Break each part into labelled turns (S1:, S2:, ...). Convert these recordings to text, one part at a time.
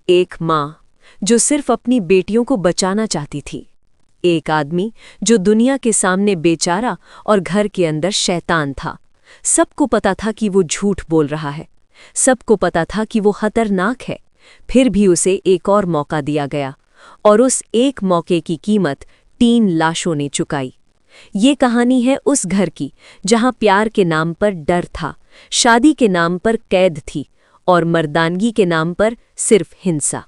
S1: एक माँ जो सिर्फ अपनी बेटियों को बचाना चाहती थी। एक आदमी जो दुनिया के सामने बेचारा और घर के अंदर शैतान था। सबको पता था कि वो झूठ बोल रहा है, सबको पता था कि वो खतरनाक है, फिर भी उसे एक और मौका दिया गया और उस एक मौके की कीमत 3 लाशों ने चुकाई। ये कहानी है उस घर की जहां प्यार के नाम पर डर था, शादी के नाम पर कैद थी और मर्दानगी के नाम पर सिर्फ हिंसा।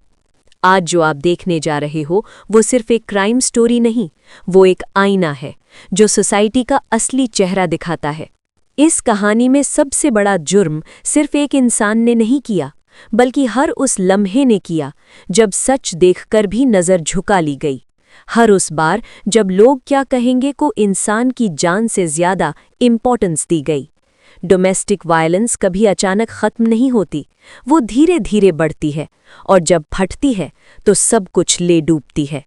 S1: आज जो आप देखने जा रहे हो वो सिर्फ एक क्राइम स्टोरी नहीं, वो एक आईना है जो सोसाइटी का असली चेहरा दिखाता है। इस कहानी में सबसे बड़ा जुर्म सिर्फ एक इंसान ने नहीं किया, बल्कि हर उस लम्हे ने किया जब सच देखकर भी नज़र झुका ली गई। हर उस बार जब लोग क्या कहेंगे को इंसान की जान से ज़्यादा इम्पोर्टेंस दी गई। डोमेस्टिक वायलेंस कभी अचानक ख़त्म नहीं होती, वो धीरे धीरे बढ़ती है और जब फटती है तो सब कुछ ले डूबती है।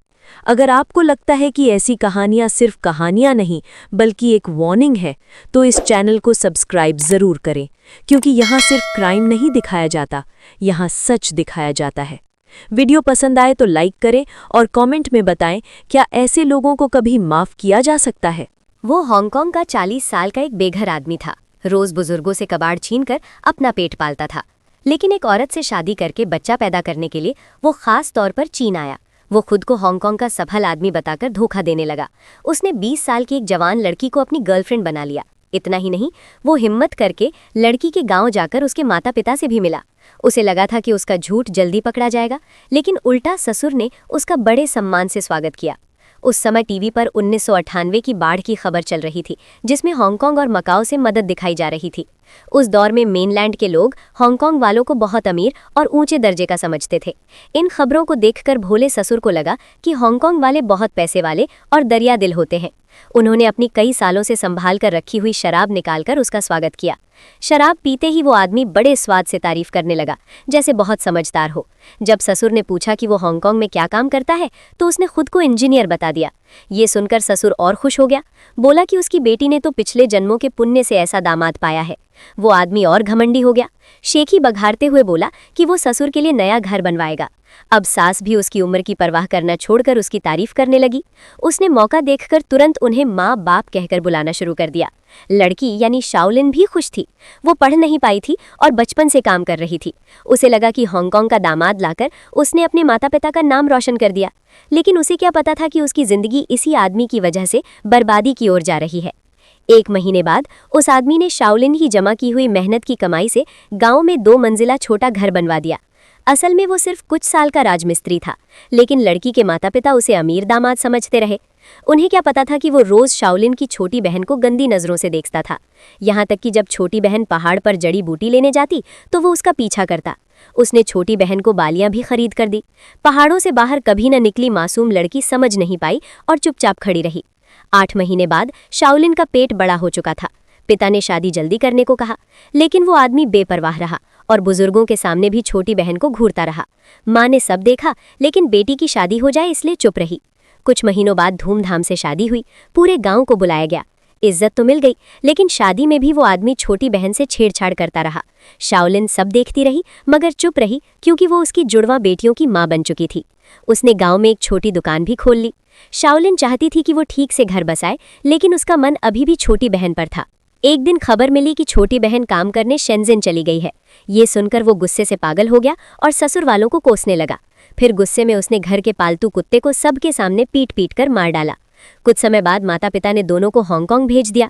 S1: अगर आपको लगता है कि ऐसी कहानियाँ सिर्फ कहानियाँ नहीं बल्कि एक वार्निंग है, तो इस चैनल को सब्सक्राइब ज़रूर करें, क्योंकि यहाँ सिर्फ क्राइम नहीं दिखाया जाता, यहाँ सच दिखाया जाता है। वीडियो पसंद आए तो लाइक करें और कमेंट में बताएं, क्या ऐसे लोगों को कभी माफ़ किया जा सकता है?
S2: वो हांगकांग का 40 साल का एक बेघर आदमी था। रोज बुजुर्गों से कबाड़ छीनकर अपना पेट पालता था, लेकिन एक औरत से शादी करके बच्चा पैदा करने के लिए वो खास तौर पर चीन आया। वो खुद को हांगकांग का सफल आदमी बताकर धोखा देने लगा। उसने 20 साल की एक जवान लड़की को अपनी गर्लफ्रेंड बना लिया। इतना ही नहीं, वो हिम्मत करके लड़की के गांव जाकर उसके माता पिता से भी मिला। उसे लगा था कि उसका झूठ जल्दी पकड़ा जाएगा, लेकिन उल्टा ससुर ने उसका बड़े सम्मान से स्वागत किया। उस समय टीवी पर 1998 की बाढ़ की खबर चल रही थी, जिसमें हांगकांग और मकाओ से मदद दिखाई जा रही थी। उस दौर में मेनलैंड के लोग हांगकांग वालों को बहुत अमीर और ऊंचे दर्जे का समझते थे। इन खबरों को देखकर भोले ससुर को लगा कि हांगकांग वाले बहुत पैसे वाले और दरिया दिल होते हैं। उन्होंने अपनी कई सालों से संभाल कर रखी हुई शराब निकालकर उसका स्वागत किया। शराब पीते ही वो आदमी बड़े स्वाद से तारीफ करने लगा, जैसे बहुत समझदार हो। जब ससुर ने पूछा कि वो हांगकांग में क्या काम करता है, तो उसने खुद को इंजीनियर बता दिया। ये सुनकर ससुर और खुश हो गया। बोला कि उसकी बेटी ने तो पिछले जन्मों के पुण्य से ऐसा दामाद पाया है। वो आदमी और घमंडी हो गया। शेखी बघारते हुए बोला कि वो ससुर के लिए नया घर बनवाएगा। अब सास भी उसकी उम्र की परवाह करना छोड़कर उसकी तारीफ करने लगी। उसने मौका देखकर तुरंत उन्हें माँ बाप कहकर बुलाना शुरू कर दिया। लड़की यानी शाओलिन भी खुश थी। वो पढ़ नहीं पाई थी और बचपन से काम कर रही थी। उसे लगा कि हांगकांग का दामाद लाकर उसने अपने माता पिता का नाम रोशन कर दिया, लेकिन उसे क्या पता था कि उसकी जिंदगी इसी आदमी की वजह से बर्बादी की ओर जा रही है। 1 महीने बाद उस आदमी ने शाओलिन की जमा की हुई मेहनत की कमाई से गांव में 2 मंजिला छोटा घर बनवा दिया। असल में वो सिर्फ कुछ साल का राजमिस्त्री था, लेकिन लड़की के माता पिता उसे अमीर दामाद समझते रहे। उन्हें क्या पता था कि वो रोज शाओलिन की छोटी बहन को गंदी नजरों से देखता था। यहाँ तक कि जब छोटी बहन पहाड़ पर जड़ी बूटी लेने जाती तो वो उसका पीछा करता। उसने छोटी बहन को बालियां भी खरीद कर दी। पहाड़ों से बाहर कभी न निकली मासूम लड़की समझ नहीं पाई और चुपचाप खड़ी रही। 8 महीने बाद शाओलिन का पेट बड़ा हो चुका था। पिता ने शादी जल्दी करने को कहा, लेकिन वो आदमी बेपरवाह रहा और बुजुर्गों के सामने भी छोटी बहन को घूरता रहा। माँ ने सब देखा, लेकिन बेटी की शादी हो जाए इसलिए चुप रही। कुछ महीनों बाद धूमधाम से शादी हुई। पूरे गांव को बुलाया गया। इज्जत तो मिल गई, लेकिन शादी में भी वो आदमी छोटी बहन से छेड़छाड़ करता रहा। शाओलिन सब देखती रही मगर चुप रही, क्योंकि वो उसकी जुड़वा बेटियों की माँ बन चुकी थी। उसने गांव में एक छोटी दुकान भी खोल ली। शाओलिन चाहती थी कि वो ठीक से घर बसाए, लेकिन उसका मन अभी भी छोटी बहन पर था। एक दिन खबर मिली कि छोटी बहन काम करने शेंज़ेन चली गई है। ये सुनकर वो गुस्से से पागल हो गया और ससुर वालों को कोसने लगा। फिर गुस्से में उसने घर के पालतू कुत्ते को सबके सामने पीट पीट कर मार डाला। कुछ समय बाद माता पिता ने दोनों को हांगकांग भेज दिया।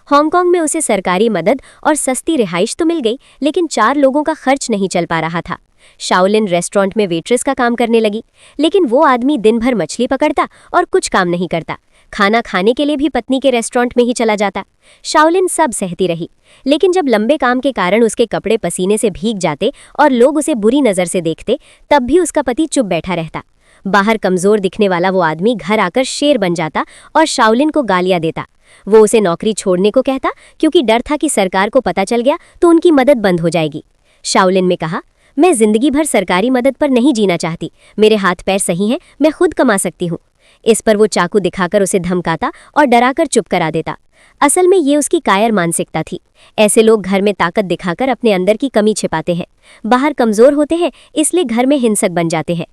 S2: हांगकांग में उसे सरकारी मदद और सस्ती रिहाइश तो मिल गई, लेकिन 4 लोगों का खर्च नहीं चल पा रहा था। शाओलिन रेस्टोरेंट में वेट्रेस का काम करने लगी, लेकिन वो आदमी दिन भर मछली पकड़ता और कुछ काम नहीं करता। खाना खाने के लिए भी पत्नी के रेस्टोरेंट में ही चला जाता। शाओलिन सब सहती रही, लेकिन जब लंबे काम के कारण उसके कपड़े पसीने से भीग जाते और लोग उसे बुरी नज़र से देखते, तब भी उसका पति चुप बैठा रहता। बाहर कमज़ोर दिखने वाला वो आदमी घर आकर शेर बन जाता और शाओलिन को गालियां देता। वो उसे नौकरी छोड़ने को कहता, क्योंकि डर था कि सरकार को पता चल गया तो उनकी मदद बंद हो जाएगी। शाओलिन ने कहा, मैं जिंदगी भर सरकारी मदद पर नहीं जीना चाहती। मेरे हाथ पैर सही हैं, मैं खुद कमा सकती हूँ। इस पर वो चाकू दिखाकर उसे धमकाता और डराकर चुप करा देता। असल में ये उसकी कायर मानसिकता थी। ऐसे लोग घर में ताकत दिखाकर अपने अंदर की कमी छिपाते हैं, बाहर कमजोर होते हैं, इसलिए घर में हिंसक बन जाते हैं।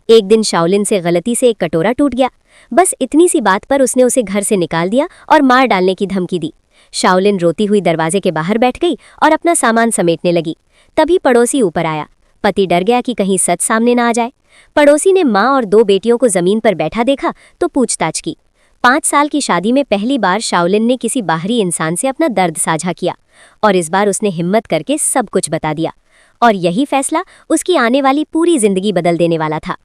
S2: एक दिन शाओलिन से गलती से एक कटोरा टूट गया। बस इतनी सी बात पर उसने उसे घर से निकाल दिया और मार डालने की धमकी दी। शाओलिन रोती हुई दरवाजे के बाहर बैठ गई और अपना सामान समेटने लगी। तभी पड़ोसी ऊपर आया। पति डर गया कि कहीं सच सामने ना आ जाए। पड़ोसी ने माँ और 2 बेटियों को जमीन पर बैठा देखा तो पूछताछ की। 5 साल की शादी में पहली बार शाओलिन ने किसी बाहरी इंसान से अपना दर्द साझा किया और इस बार उसने हिम्मत करके सब कुछ बता दिया। और यही फैसला उसकी आने वाली पूरी जिंदगी बदल देने वाला था।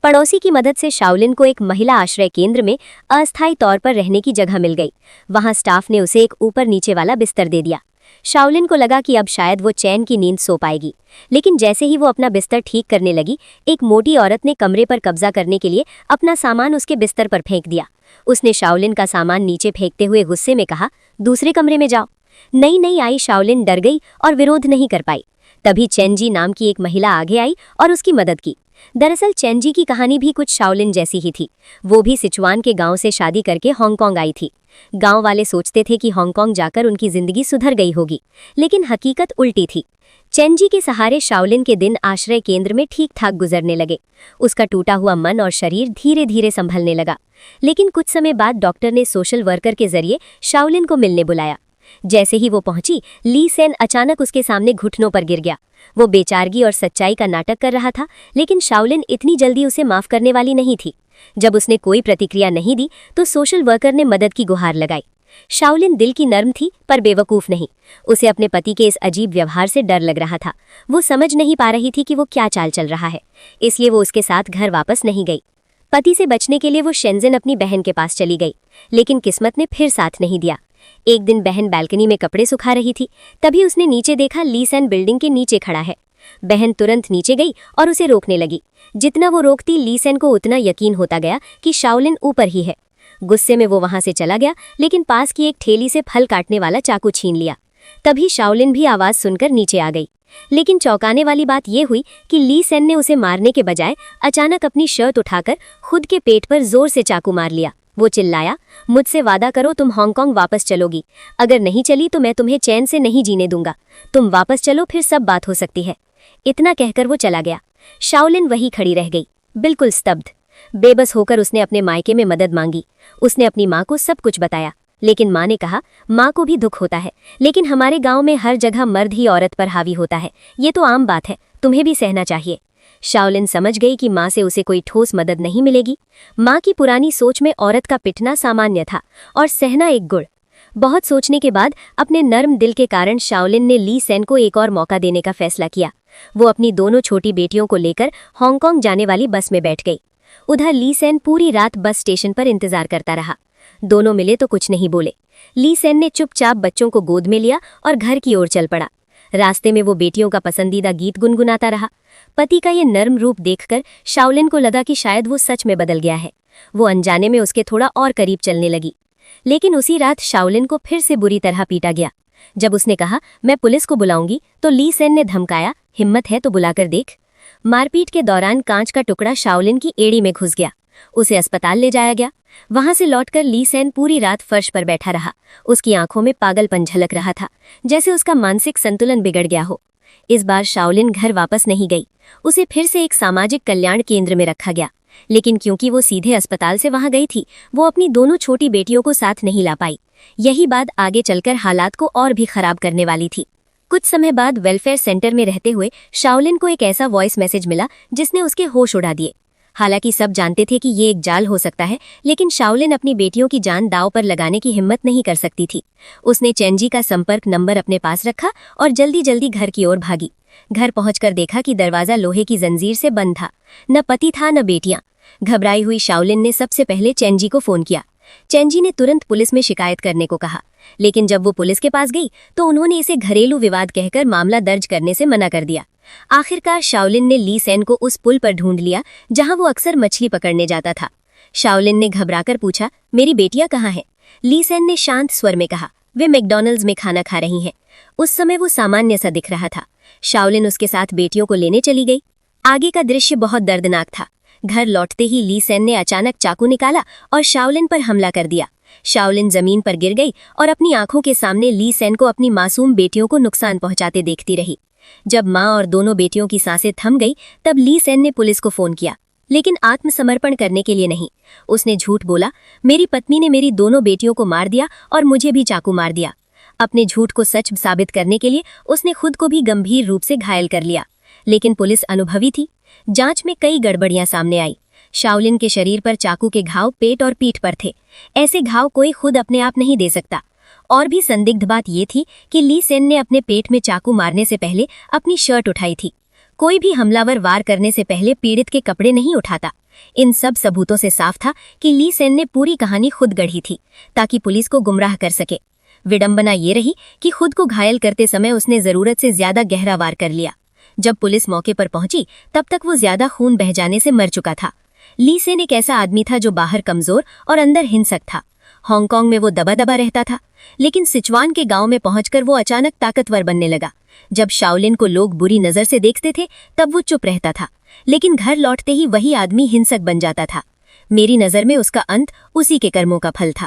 S2: पड़ोसी की मदद से शाओलिन को एक महिला आश्रय केंद्र में अस्थायी तौर पर रहने की जगह मिल गई। वहां स्टाफ ने उसे एक ऊपर नीचे वाला बिस्तर दे दिया। शाओलिन को लगा कि अब शायद वो चैन की नींद सो पाएगी, लेकिन जैसे ही वो अपना बिस्तर ठीक करने लगी, एक मोटी औरत ने कमरे पर कब्जा करने के लिए अपना सामान उसके बिस्तर पर फेंक दिया। उसने शाओलिन का सामान नीचे फेंकते हुए गुस्से में कहा, दूसरे कमरे में जाओ। नई नई आई शाओलिन डर गई और विरोध नहीं कर पाई। तभी चेनजी नाम की एक महिला आगे आई और उसकी मदद की। दरअसल चेनजी की कहानी भी कुछ शाओलिन जैसी ही थी। वो भी सिचुआन के गांव से शादी करके हांगकांग आई थी। गांव वाले सोचते थे कि हांगकांग जाकर उनकी जिंदगी सुधर गई होगी, लेकिन हकीकत उल्टी थी। चेनजी के सहारे शाओलिन के दिन आश्रय केंद्र में ठीक ठाक गुजरने लगे। उसका टूटा हुआ मन और शरीर धीरे धीरे संभलने लगा। लेकिन कुछ समय बाद डॉक्टर ने सोशल वर्कर के जरिए शाओलिन को मिलने बुलाया। जैसे ही वो पहुंची, ली सेन अचानक उसके सामने घुटनों पर गिर गया। वो बेचारगी और सच्चाई का नाटक कर रहा था, लेकिन शाओलिन इतनी जल्दी उसे माफ करने वाली नहीं थी। जब उसने कोई प्रतिक्रिया नहीं दी तो सोशल वर्कर ने मदद की गुहार लगाई। शाओलिन दिल की नर्म थी पर बेवकूफ नहीं। उसे अपने पति के इस अजीब व्यवहार से डर लग रहा था। वो समझ नहीं पा रही थी कि वो क्या चाल चल रहा है, इसलिए वो उसके साथ घर वापस नहीं गई। पति से बचने के लिए वो शेंजन अपनी बहन के पास चली गई, लेकिन किस्मत ने फिर साथ नहीं दिया। एक दिन बहन बालकनी में कपड़े सुखा रही थी, तभी उसने नीचे देखा ली सेन बिल्डिंग के नीचे खड़ा है। बहन तुरंत नीचे गई और उसे रोकने लगी। जितना वो रोकती, ली सेन को उतना यकीन होता गया कि शाओलिन ऊपर ही है। गुस्से में वो वहां से चला गया, लेकिन पास की एक ठेली से फल काटने वाला चाकू छीन लिया। तभी शाओलिन भी आवाज सुनकर नीचे आ गई। लेकिन चौंकाने वाली बात यह हुई कि ली सेन ने उसे मारने के बजाय अचानक अपनी शर्ट उठाकर खुद के पेट पर जोर से चाकू मार लिया। वो चिल्लाया, मुझसे वादा करो तुम हांगकांग वापस चलोगी। अगर नहीं चली तो मैं तुम्हें चैन से नहीं जीने दूंगा। तुम वापस चलो, फिर सब बात हो सकती है। इतना कहकर वो चला गया। शाओलिन वहीं खड़ी रह गई, बिल्कुल स्तब्ध। बेबस होकर उसने अपने मायके में मदद मांगी। उसने अपनी माँ को सब कुछ बताया, लेकिन माँ ने कहा, माँ को भी दुख होता है, लेकिन हमारे गांव में हर जगह मर्द ही औरत पर हावी होता है। ये तो आम बात है, तुम्हें भी सहना चाहिए। शाओलिन समझ गई कि माँ से उसे कोई ठोस मदद नहीं मिलेगी। माँ की पुरानी सोच में औरत का पिटना सामान्य था और सहना एक गुण। बहुत सोचने के बाद अपने नर्म दिल के कारण शाओलिन ने ली सेन को एक और मौका देने का फैसला किया। वो अपनी दोनों छोटी बेटियों को लेकर हांगकांग जाने वाली बस में बैठ गई। उधर ली सेन पूरी रात बस स्टेशन पर इंतजार करता रहा। दोनों मिले तो कुछ नहीं बोले। ली सेन ने चुपचाप बच्चों को गोद में लिया और घर की ओर चल पड़ा। रास्ते में वो बेटियों का पसंदीदा गीत गुनगुनाता रहा। पति का ये नर्म रूप देखकर शाओलिन को लगा कि शायद वो सच में बदल गया है। वो अनजाने में उसके थोड़ा और करीब चलने लगी। लेकिन उसी रात शाओलिन को फिर से बुरी तरह पीटा गया। जब उसने कहा, मैं पुलिस को बुलाऊंगी, तो ली सेन ने धमकाया, हिम्मत है तो बुलाकर देख। मारपीट के दौरान कांच का टुकड़ा शाओलिन की एड़ी में घुस गया। उसे अस्पताल ले जाया गया। वहां से लौटकर ली सेन पूरी रात फर्श पर बैठा रहा। उसकी आंखों में पागलपन झलक रहा था, जैसे उसका मानसिक संतुलन बिगड़ गया हो। इस बार शाओलिन घर वापस नहीं गई। उसे फिर से एक सामाजिक कल्याण केंद्र में रखा गया, लेकिन क्योंकि वो सीधे अस्पताल से वहां गई थी, वो अपनी दोनों छोटी बेटियों को साथ नहीं ला पाई। यही बात आगे चलकर हालात को और भी खराब करने वाली थी। कुछ समय बाद वेलफेयर सेंटर में रहते हुए शाओलिन को एक ऐसा वॉइस मैसेज मिला जिसने उसके होश उड़ा दिए। हालांकि सब जानते थे कि ये एक जाल हो सकता है, लेकिन शाओलिन अपनी बेटियों की जान दांव पर लगाने की हिम्मत नहीं कर सकती थी। उसने चेनजी का संपर्क नंबर अपने पास रखा और जल्दी जल्दी घर की ओर भागी। घर पहुंचकर देखा कि दरवाजा लोहे की जंजीर से बंद था। न पति था न बेटियां। घबराई हुई शाओलिन ने सबसे पहले चेनजी को फोन किया। चेनजी ने तुरंत पुलिस में शिकायत करने को कहा, लेकिन जब वो पुलिस के पास गई तो उन्होंने इसे घरेलू विवाद कहकर मामला दर्ज करने से मना कर दिया। आखिरकार शाओलिन ने ली सेन को उस पुल पर ढूंढ लिया जहां वो अक्सर मछली पकड़ने जाता था। शाओलिन ने घबराकर पूछा, मेरी बेटियां कहाँ हैं? ली सेन ने शांत स्वर में कहा, वे मैकडॉनल्ड्स में खाना खा रही हैं। उस समय वो सामान्य सा दिख रहा था। शाओलिन उसके साथ बेटियों को लेने चली गई। आगे का दृश्य बहुत दर्दनाक था। घर लौटते ही ली सेन ने अचानक चाकू निकाला और शाओलिन पर हमला कर दिया। शाओलिन जमीन पर गिर गई और अपनी आंखों के सामने ली सेन को अपनी मासूम बेटियों को नुकसान पहुंचाते देखती रही। जब मां और दोनों बेटियों की सांसें थम गई तब ली सेन ने पुलिस को फोन किया, लेकिन आत्मसमर्पण करने के लिए नहीं। उसने झूठ बोला, मेरी पत्नी ने मेरी दोनों बेटियों को मार दिया और मुझे भी चाकू मार दिया। अपने झूठ को सच साबित करने के लिए उसने खुद को भी गंभीर रूप से घायल कर लिया। लेकिन पुलिस अनुभवी थी। जांच में कई गड़बड़ियां सामने आई। शाओलिन के शरीर पर चाकू के घाव पेट और पीठ पर थे। ऐसे घाव कोई खुद अपने आप नहीं दे सकता। और भी संदिग्ध बात ये थी कि ली सेन ने अपने पेट में चाकू मारने से पहले अपनी शर्ट उठाई थी। कोई भी हमलावर वार करने से पहले पीड़ित के कपड़े नहीं उठाता। इन सब सबूतों से साफ था कि ली सेन ने पूरी कहानी खुद गढ़ी थी ताकि पुलिस को गुमराह कर सके। विडंबना ये रही कि खुद को घायल करते समय उसने जरूरत से ज्यादा गहरा वार कर लिया। जब पुलिस मौके पर पहुंची तब तक वो ज्यादा खून बह जाने से मर चुका था। ली सेन एक ऐसा आदमी था जो बाहर कमजोर और अंदर हिंसक था। हांगकांग में वो दबा दबा रहता था, लेकिन सिचुआन के गांव में पहुंचकर वो अचानक ताकतवर बनने लगा। जब शाओलिन को लोग बुरी नजर से देखते थे तब वो चुप रहता था, लेकिन घर लौटते ही वही आदमी हिंसक बन जाता था। मेरी नजर में उसका अंत उसी के कर्मों का फल था।